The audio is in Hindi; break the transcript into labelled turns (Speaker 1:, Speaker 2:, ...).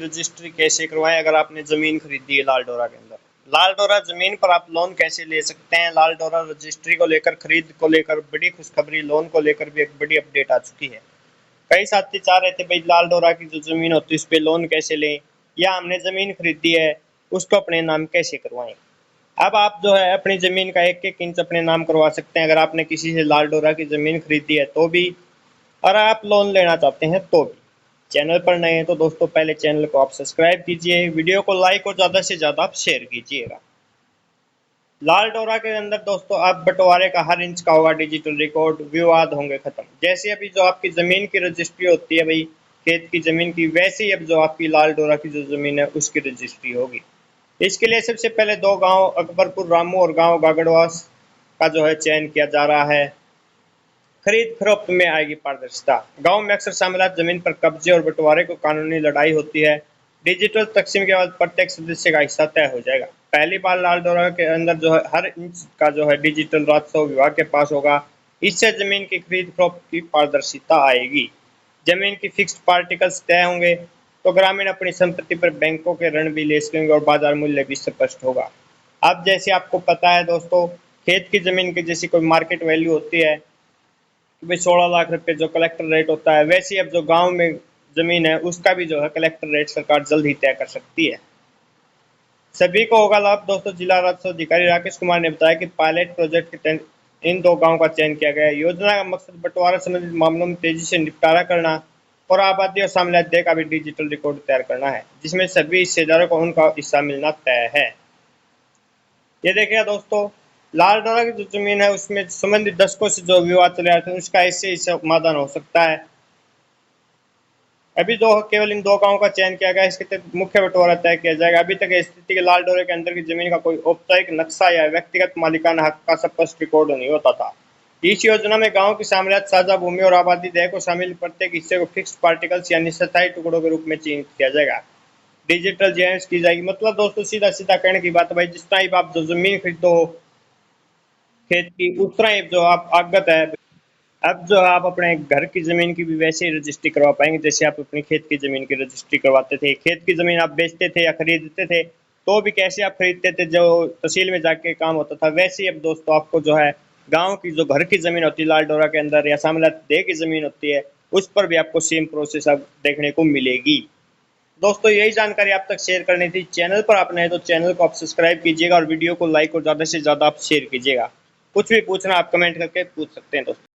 Speaker 1: रजिस्ट्री कैसे करवाएं अगर आपने ज़मीन खरीदी है लाल डोरा के अंदर। लाल डोरा ज़मीन पर आप लोन कैसे ले सकते हैं। लाल डोरा रजिस्ट्री को लेकर, खरीद को लेकर बड़ी खुशखबरी, लोन को लेकर भी एक बड़ी अपडेट आ चुकी है। कई साथी चाह रहे थे भाई लाल डोरा की जो ज़मीन होती है उस पर लोन कैसे लें, या हमने ज़मीन खरीदी है उसको अपने नाम कैसे करवाएं। अब आप जो है अपनी ज़मीन का एक एक इंच अपने नाम करवा सकते हैं अगर आपने किसी से लाल डोरा की ज़मीन खरीदी है तो भी, और आप लोन लेना चाहते हैं तो भी। चैनल पर नए हैं तो दोस्तों पहले चैनल को आप सब्सक्राइब कीजिए, वीडियो को लाइक और ज़्यादा से ज़्यादा आप शेयर कीजिएगा। लाल डोरा के अंदर दोस्तों अब बंटवारे का हर इंच का होगा डिजिटल रिकॉर्ड, विवाद होंगे खत्म। जैसे अभी जो आपकी ज़मीन की रजिस्ट्री होती है भाई खेत की ज़मीन की, वैसे ही अब जो आपकी लाल डोरा की जो ज़मीन है उसकी रजिस्ट्री होगी। इसके लिए सबसे पहले दो गांव अकबरपुर रामू और गांव गागड़वास का जो है चयन किया जा रहा है। खरीद फरोख्त में आएगी पारदर्शिता। गांव में अक्सर शामिलात जमीन पर कब्जे और बंटवारे को कानूनी लड़ाई होती है। डिजिटल तकसीम के बाद प्रत्येक सदस्य का हिस्सा तय हो जाएगा। पहली बार लाल डोरा के अंदर जो है हर इंच का जो है डिजिटल राजस्व विभाग के पास होगा। इससे जमीन की खरीद फरोख्त की पारदर्शिता आएगी। जमीन की फिक्स्ड पार्टिकल्स तय होंगे तो ग्रामीण अपनी संपत्ति पर बैंकों के ऋण भी ले सकेंगे और बाजार मूल्य भी स्पष्ट होगा। अब जैसे आपको पता है दोस्तों, खेत की जमीन की जैसी कोई मार्केट वैल्यू होती है भाई 16 लाख रुपए जो कलेक्टर रेट होता है, वैसे अब जो गांव में जमीन है उसका भी जो है कलेक्टर रेट सरकार जल्द ही तय कर सकती है। सभी को होगा लाभ दोस्तों। जिला राजस्व अधिकारी राकेश कुमार ने बताया कि पायलट प्रोजेक्ट के तहत इन दो गांवों का चयन किया गया है। योजना का मकसद बंटवारा संबंधित मामलों में तेजी से निपटारा करना और आबादी और शामिलियत दे का भी डिजिटल रिकॉर्ड तैयार करना है, जिसमें सभी हिस्सेदारों को उनका हिस्सा मिलना तय है। ये देखिएगा दोस्तों, लाल डोरा की जो जमीन है उसमें संबंधित दशकों से जो विवाद चले आ रहे थे उसका ऐसे ही समाधान हो सकता है। अभी जो केवल इन दो गांवों का चयन किया गया, इसके तहत मुख्य बंटवारा तय किया जाएगा। अभी तक स्थिति के लाल डोरे के अंदर की जमीन का कोई औपचारिक नक्शा या व्यक्तिगत मालिकाना हक का स्पष्ट रिकॉर्ड नहीं होता था। इस योजना में गाँव की शामिलियत, साझा भूमि और आबादी देय को शामिल प्रत्येक हिस्से को फिक्स्ड पार्टिकल्स यानी स्थायी टुकड़ों के रूप में चिन्हित किया जाएगा। डिजिटल जीआईएस की जाएगी। मतलब दोस्तों सीधा सीधा कहने की बात है भाई, जिस तरह आप जो जमीन खरीदो हो खेत की, उस तरह जो आप अवगत है। अब जो आप अपने घर की ज़मीन की भी वैसे ही रजिस्ट्री करवा पाएंगे जैसे आप अपनी खेत की ज़मीन की रजिस्ट्री करवाते थे। खेत की ज़मीन आप बेचते थे या खरीदते थे तो भी कैसे आप खरीदते थे, जो तहसील में जाके काम होता था, वैसे ही अब दोस्तों आपको जो है गांव की जो घर की ज़मीन होती है लाल डोरा के अंदर या शामिलात देह की ज़मीन होती है उस पर भी आपको सेम प्रोसेस अब देखने को मिलेगी। दोस्तों यही जानकारी आप तक शेयर करनी थी। चैनल पर आप नए तो चैनल को आप सब्सक्राइब कीजिएगा और वीडियो को लाइक और ज़्यादा से ज़्यादा आप शेयर कीजिएगा। कुछ भी पूछना आप कमेंट करके पूछ सकते हैं दोस्तों।